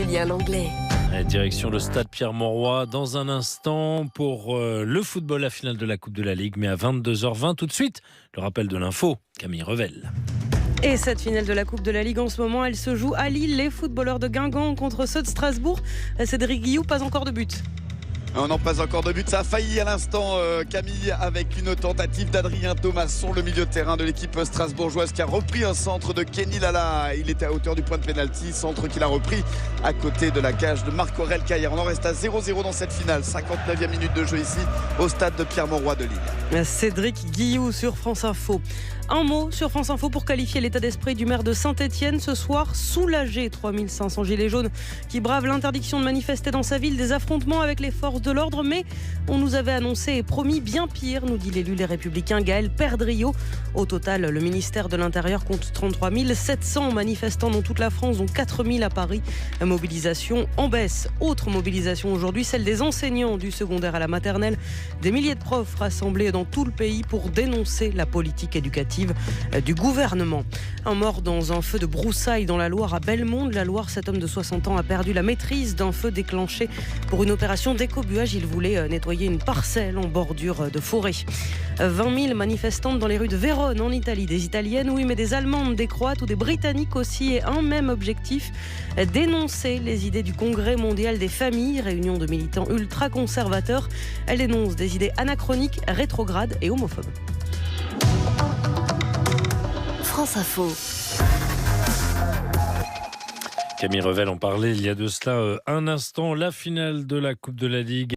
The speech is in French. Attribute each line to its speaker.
Speaker 1: Julien Langlais.
Speaker 2: Direction le stade Pierre-Mauroy dans un instant pour le football, la finale de la Coupe de la Ligue. Mais à 22h20, tout de suite, le rappel de l'info, Camille Revel.
Speaker 3: Et cette finale de la Coupe de la Ligue en ce moment, elle se joue à Lille. Les footballeurs de Guingamp contre ceux de Strasbourg. Cédric Guillou, pas encore de but.
Speaker 4: On n'a pas encore de but, ça a failli à l'instant Camille, avec une tentative d'Adrien Thomasson, le milieu de terrain de l'équipe strasbourgeoise, qui a repris un centre de Kenny Lala. Il était à hauteur du point de pénalty, centre qu'il a repris à côté de la cage de Marc-Aurèle Caillère. On en reste à 0-0 dans cette finale, 59e minute de jeu ici au stade de Pierre-Mauroy de Lille.
Speaker 3: Cédric Guillou sur France Info. Un mot sur France Info pour qualifier l'état d'esprit du maire de Saint-Étienne ce soir. Soulagé, 3500 gilets jaunes qui bravent l'interdiction de manifester dans sa ville, des affrontements avec les forces de l'ordre, mais on nous avait annoncé et promis bien pire, nous dit l'élu Les Républicains Gaël Perdriau. Au total, le ministère de l'Intérieur compte 33 700 manifestants dans toute la France, dont 4 000 à Paris. Mobilisation en baisse. Autre mobilisation aujourd'hui, celle des enseignants du secondaire à la maternelle. Des milliers de profs rassemblés dans tout le pays pour dénoncer la politique éducative du gouvernement. Un mort dans un feu de broussailles dans la Loire à Bellemonde. La Loire, cet homme de 60 ans a perdu la maîtrise d'un feu déclenché pour une opération d'écobuage. Il voulait nettoyer une parcelle en bordure de forêt. 20 000 manifestantes dans les rues de Vérone en Italie. Des Italiennes, oui, mais des Allemandes, des Croates ou des Britanniques aussi. Et un même objectif, dénoncer les idées du Congrès mondial des familles, réunion de militants ultra-conservateurs. Elle énonce des idées anachroniques, rétrogrades et homophobes.
Speaker 1: France Info.
Speaker 2: Camille Revel en parlait il y a de cela un instant. La finale de la Coupe de la Ligue.